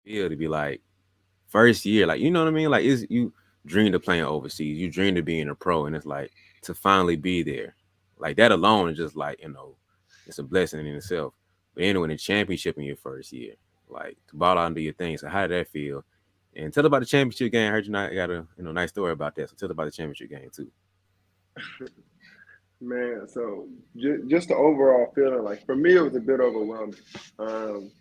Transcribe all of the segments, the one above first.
feel to be like first year, like you know what I mean? Like is you dreamed of playing overseas, you dreamed of being a pro, and it's like to finally be there, like that alone is just like it's a blessing in itself. But anyway, the championship in your first year, like to ball out and do your thing. So how did that feel? And tell about the championship game. I heard you not got a nice story about that. So tell about the championship game too. Man, so just the overall feeling, like for me, it was a bit overwhelming. Um,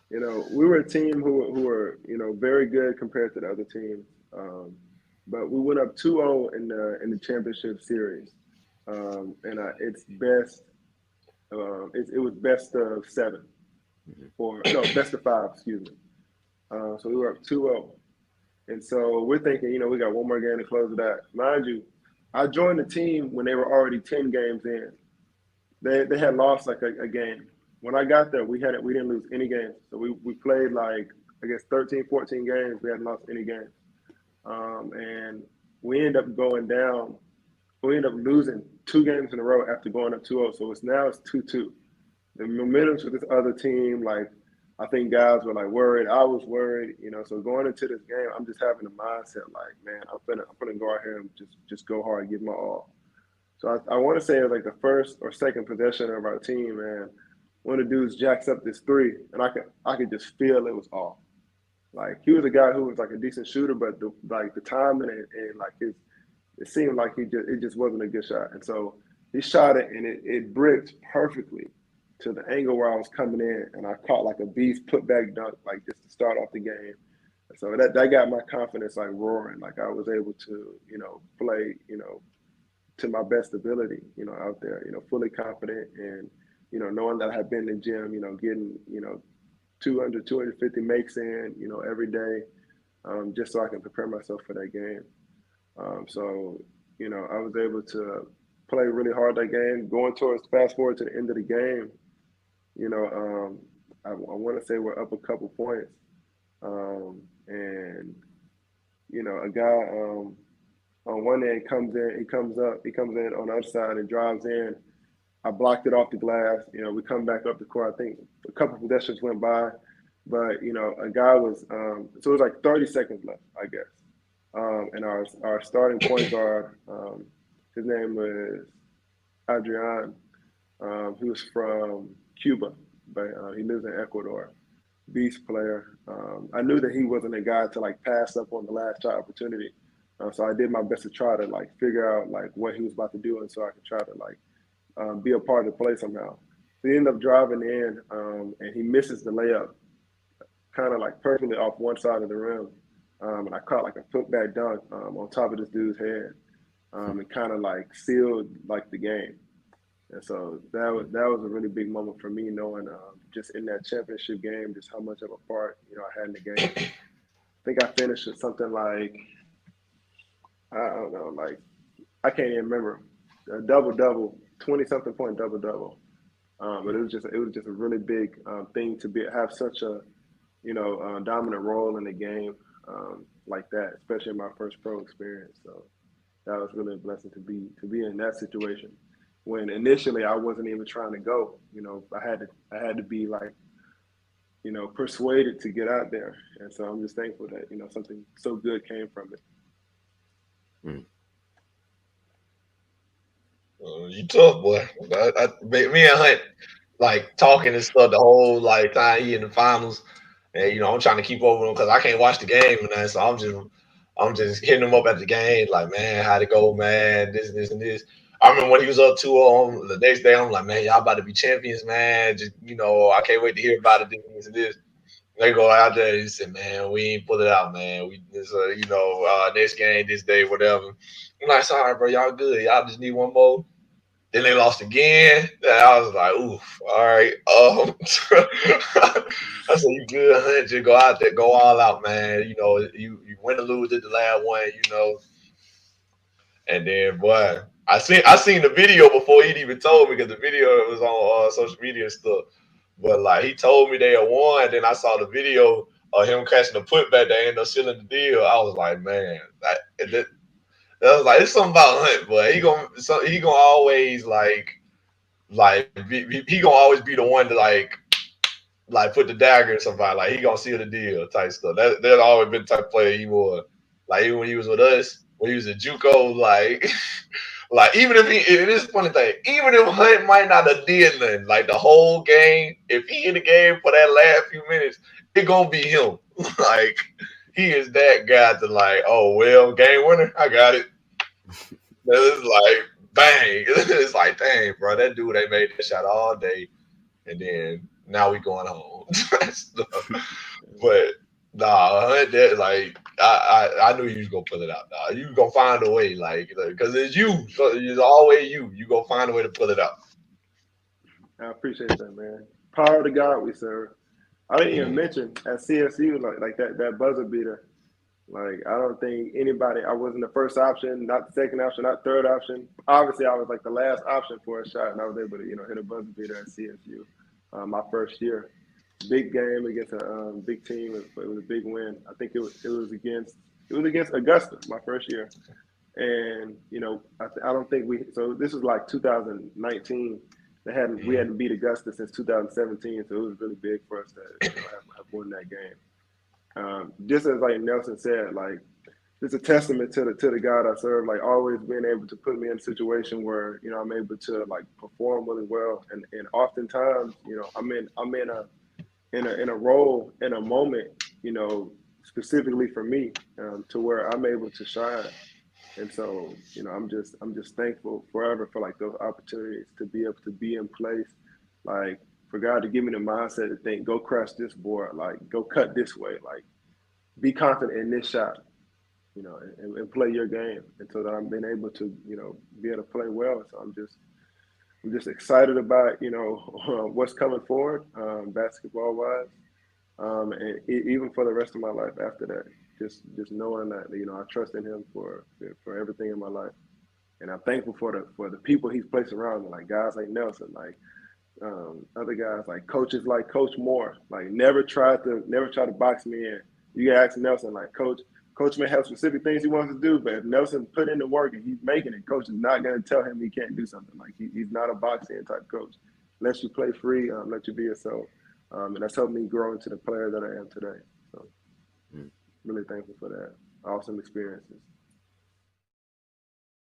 we were a team who were, very good compared to the other teams. But we went up 2-0 in the championship series. And it's best, it was best of seven, Mm-hmm. or no, best of five, excuse me. So we were up 2-0. And so we're thinking, we got one more game to close it out. Mind you, I joined the team when they were already 10 games in. They had lost like a game. When I got there, we didn't lose any games. So we played like I guess 13, 14 games. We hadn't lost any games. And we ended up going down. We ended up losing two games in a row after going up 2-0. So it's 2-2. The momentum's with this other team, like I think guys were like worried. I was worried, So going into this game, I'm just having a mindset like, man, I'm gonna go out here and just go hard, give my all. So I want to say it was like the first or second possession of our team, man. One of the dudes jacks up this three, and I could just feel it was off. Like he was a guy who was like a decent shooter, but the timing and like his it seemed like it just wasn't a good shot. And so he shot it and it bricked perfectly to the angle where I was coming in, and I caught like a beast put back dunk, like just to start off the game. And so that got my confidence like roaring. Like I was able to, play, to my best ability, out there, fully confident and, knowing that I had been in the gym, getting, 200, 250 makes in, every day, just so I can prepare myself for that game. So, I was able to play really hard that game. Going towards fast forward to the end of the game, you know, I want to say we're up a couple points, and a guy on one end comes in, he comes in on the other side and drives in. I blocked it off the glass. We come back up the court. I think a couple of possessions went by, but a guy was so it was like 30 seconds left, I guess. And our starting point guard, his name was Adrian. He was from Cuba, but he lives in Ecuador. Beast player. I knew that he wasn't a guy to like pass up on the last shot opportunity. So I did my best to try to like figure out like what he was about to do, and so I could try to like be a part of the play somehow. So he ended up driving in, and he misses the layup, kind of like perfectly off one side of the rim, and I caught like a putback dunk on top of this dude's head, and kind of like sealed like the game. And so that was a really big moment for me, knowing just in that championship game, just how much of a part I had in the game. I think I finished with something like I don't know, like I can't even remember a double double, 20 something point double double. But it was just a really big thing to have such a dominant role in the game like that, especially in my first pro experience. So that was really a blessing to be in that situation. When initially I wasn't even trying to go, I had to be like persuaded to get out there, and so I'm just thankful that something so good came from it. Mm. You tough boy. Me and Hunt like talking and stuff the whole like time he in the finals, and I'm trying to keep over him because I can't watch the game and that, so I'm just hitting him up at the game like, man, how'd it go, man? This and this. I remember when he was up 2-0 the next day. I'm like, man, y'all about to be champions, man. Just I can't wait to hear about it. This and this. They go out there and say, man, we ain't pull it out, man. We this, next game, this day, whatever. I'm like, sorry, bro, y'all good. Y'all just need one more. Then they lost again. And I was like, oof, all right. I said, you good, huh? Just go out there, go all out, man. You win or lose at the last one. And then, boy, I seen the video before he'd even told me because the video was on social media and stuff. But like he told me they had won, then I saw the video of him catching the putback that ended up sealing the deal. I was like, man, that was like it's something about Hunt, but he gonna always like he gonna always be the one to like like put the dagger in somebody. Like he gonna seal the deal type stuff. That's always been the type of player he was. Like even when he was with us, when he was at JUCO, like like even if he, it is a funny thing. Even if Hunt might not have did nothing, like the whole game, if he in the game for that last few minutes, it gonna be him. Like he is that guy to like, oh well, game winner, I got it. It's like bang. It's like dang, bro, that dude they made that shot all day, and then now we going home. But nah, that, like I knew you was gonna pull it out. Nah, you gonna find a way, like because it's you. So it's always you. You gonna find a way to pull it out. I appreciate that, man. Power to God we serve. I didn't even Mm. mention at CSU like that buzzer beater. Like I don't think anybody. I wasn't the first option, not the second option, not third option. Obviously, I was like the last option for a shot, and I was able to hit a buzzer beater at CSU my first year. Big game against a big team. It was a big win. I think it was against Augusta my first year, and I don't think we. So this was like 2019. We Mm. hadn't beat Augusta since 2017, so it was really big for us to have won that game. Just as like Nelson said, like it's a testament to the God I serve. Like always being able to put me in a situation where I'm able to like perform really well, and oftentimes I'm in a role in a moment, specifically for me, to where I'm able to shine. And so I'm just thankful forever for like those opportunities to be able to be in place, like for God to give me the mindset to think, go crush this board, like go cut this way, like be confident in this shot, and play your game. And so that I've been able to, be able to play well. So I'm just excited about, what's coming forward, basketball wise, and even for the rest of my life after that. Just knowing that, I trust in Him for everything in my life, and I'm thankful for the people He's placed around me, like guys like Nelson, like other guys like coaches like Coach Moore, like never try to box me in. You can ask Nelson, like Coach may have specific things he wants to do, but if Nelson put in the work and he's making it, Coach is not going to tell him he can't do something. Like he's not a boxing type coach. Lets you play free, let you be yourself, and that's helped me grow into the player that I am today. So Mm. really thankful for that. Awesome experiences.